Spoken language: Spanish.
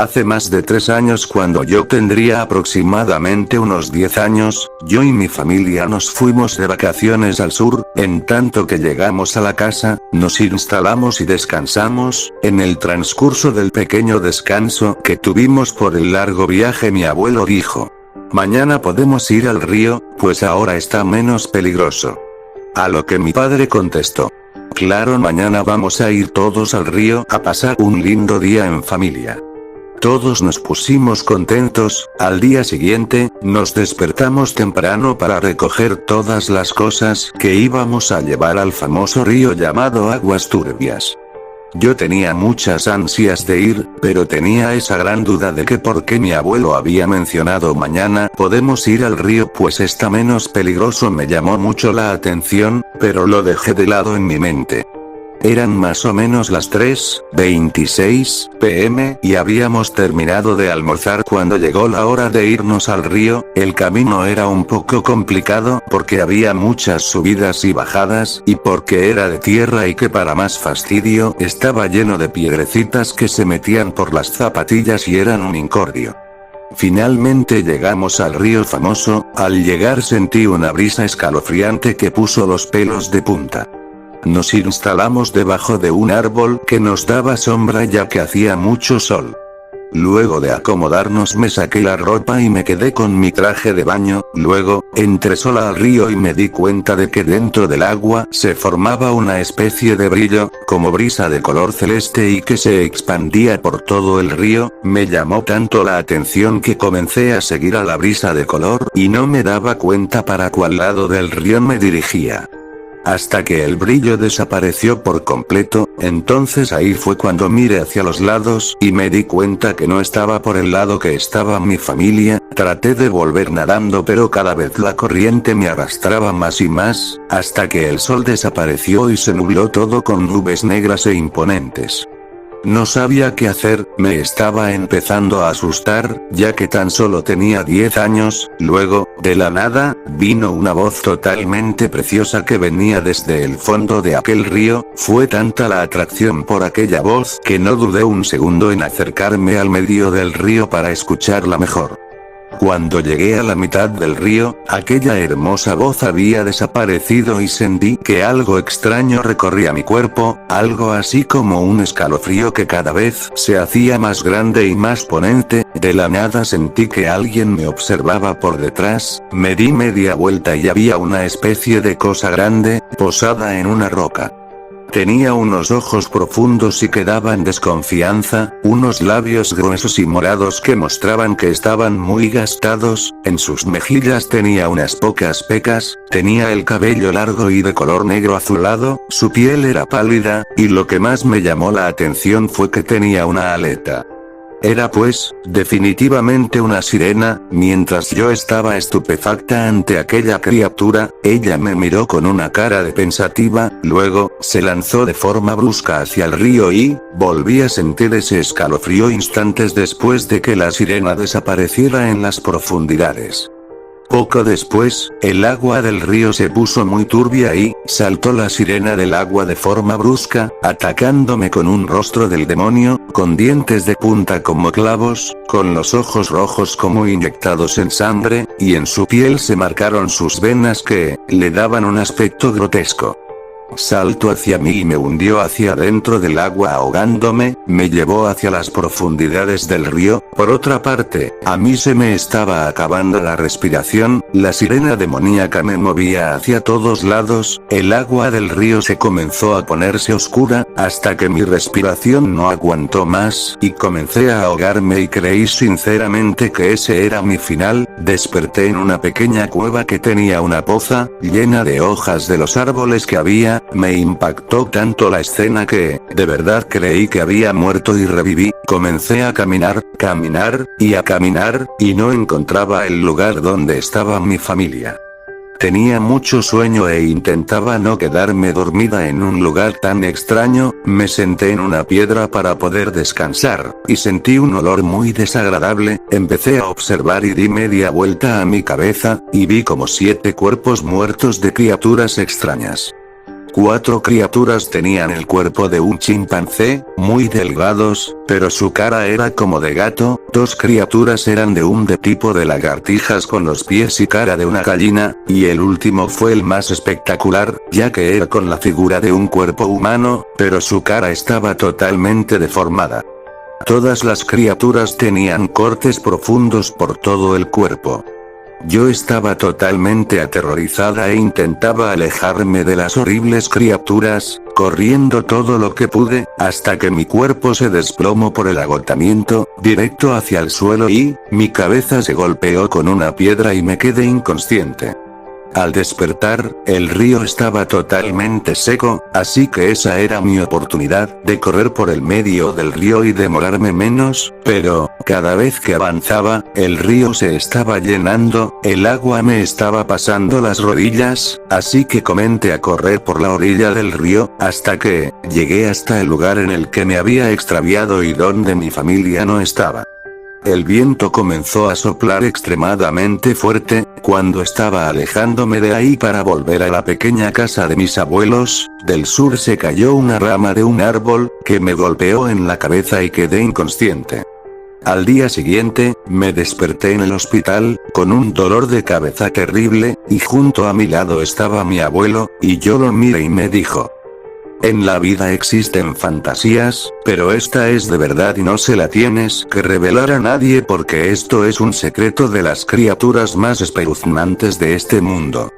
Hace más de 3 años, cuando yo tendría aproximadamente unos 10 años, yo y mi familia nos fuimos de vacaciones al sur. En tanto que llegamos a la casa, nos instalamos y descansamos. En el transcurso del pequeño descanso que tuvimos por el largo viaje, mi abuelo dijo: mañana podemos ir al río, pues ahora está menos peligroso. A lo que mi padre contestó: claro, mañana vamos a ir todos al río a pasar un lindo día en familia. Todos nos pusimos contentos. Al día siguiente, nos despertamos temprano para recoger todas las cosas que íbamos a llevar al famoso río llamado Aguas Turbias. Yo tenía muchas ansias de ir, pero tenía esa gran duda de que por qué mi abuelo había mencionado mañana podemos ir al río, pues está menos peligroso. Me llamó mucho la atención, pero lo dejé de lado en mi mente. Eran más o menos las 3:26 p.m. y habíamos terminado de almorzar cuando llegó la hora de irnos al río. El camino era un poco complicado porque había muchas subidas y bajadas, y porque era de tierra y que para más fastidio estaba lleno de piedrecitas que se metían por las zapatillas y eran un incordio. Finalmente llegamos al río famoso. Al llegar sentí una brisa escalofriante que puso los pelos de punta. Nos instalamos debajo de un árbol que nos daba sombra ya que hacía mucho sol. Luego de acomodarnos me saqué la ropa y me quedé con mi traje de baño. Luego, entré sola al río y me di cuenta de que dentro del agua se formaba una especie de brillo, como brisa de color celeste y que se expandía por todo el río. Me llamó tanto la atención que comencé a seguir a la brisa de color y no me daba cuenta para cuál lado del río me dirigía. Hasta que el brillo desapareció por completo. Entonces ahí fue cuando miré hacia los lados y me di cuenta que no estaba por el lado que estaba mi familia. Traté de volver nadando, pero cada vez la corriente me arrastraba más y más, hasta que el sol desapareció y se nubló todo con nubes negras e imponentes. No sabía qué hacer, me estaba empezando a asustar, ya que tan solo tenía 10 años. Luego, de la nada, vino una voz totalmente preciosa que venía desde el fondo de aquel río. Fue tanta la atracción por aquella voz que no dudé un segundo en acercarme al medio del río para escucharla mejor. Cuando llegué a la mitad del río, aquella hermosa voz había desaparecido y sentí que algo extraño recorría mi cuerpo, algo así como un escalofrío que cada vez se hacía más grande y más ponente. De la nada sentí que alguien me observaba por detrás. Me di media vuelta y había una especie de cosa grande, posada en una roca. Tenía unos ojos profundos y que daban desconfianza, unos labios gruesos y morados que mostraban que estaban muy gastados. En sus mejillas tenía unas pocas pecas, tenía el cabello largo y de color negro azulado, su piel era pálida, y lo que más me llamó la atención fue que tenía una aleta. Era pues, definitivamente una sirena. Mientras yo estaba estupefacta ante aquella criatura, ella me miró con una cara de pensativa, luego, se lanzó de forma brusca hacia el río y, volví a sentir ese escalofrío instantes después de que la sirena desapareciera en las profundidades. Poco después, el agua del río se puso muy turbia y saltó la sirena del agua de forma brusca, atacándome con un rostro del demonio, con dientes de punta como clavos, con los ojos rojos como inyectados en sangre, y en su piel se marcaron sus venas que le daban un aspecto grotesco. Saltó hacia mí y me hundió hacia dentro del agua ahogándome. Me llevó hacia las profundidades del río. Por otra parte, a mí se me estaba acabando la respiración. La sirena demoníaca me movía hacia todos lados. El agua del río se comenzó a ponerse oscura, hasta que mi respiración no aguantó más, y comencé a ahogarme y creí sinceramente que ese era mi final. Desperté en una pequeña cueva que tenía una poza, llena de hojas de los árboles que había. Me impactó tanto la escena que, de verdad creí que había muerto y reviví. Comencé a caminar, y no encontraba el lugar donde estaba mi familia. Tenía mucho sueño e intentaba no quedarme dormida en un lugar tan extraño. Me senté en una piedra para poder descansar, y sentí un olor muy desagradable. Empecé a observar y di media vuelta a mi cabeza, y vi como 7 cuerpos muertos de criaturas extrañas. 4 criaturas tenían el cuerpo de un chimpancé, muy delgados, pero su cara era como de gato, 2 criaturas eran de tipo de lagartijas con los pies y cara de una gallina, y el último fue el más espectacular, ya que era con la figura de un cuerpo humano, pero su cara estaba totalmente deformada. Todas las criaturas tenían cortes profundos por todo el cuerpo. Yo estaba totalmente aterrorizada e intentaba alejarme de las horribles criaturas, corriendo todo lo que pude, hasta que mi cuerpo se desplomó por el agotamiento, directo hacia el suelo y, mi cabeza se golpeó con una piedra y me quedé inconsciente. Al despertar, el río estaba totalmente seco, así que esa era mi oportunidad de correr por el medio del río y demorarme menos, pero, cada vez que avanzaba, el río se estaba llenando, el agua me estaba pasando las rodillas, así que comencé a correr por la orilla del río, hasta que, llegué hasta el lugar en el que me había extraviado y donde mi familia no estaba. El viento comenzó a soplar extremadamente fuerte, cuando estaba alejándome de ahí para volver a la pequeña casa de mis abuelos, del sur se cayó una rama de un árbol, que me golpeó en la cabeza y quedé inconsciente. Al día siguiente, me desperté en el hospital, con un dolor de cabeza terrible, y junto a mi lado estaba mi abuelo, y yo lo miré y me dijo: en la vida existen fantasías, pero esta es de verdad y no se la tienes que revelar a nadie porque esto es un secreto de las criaturas más espeluznantes de este mundo.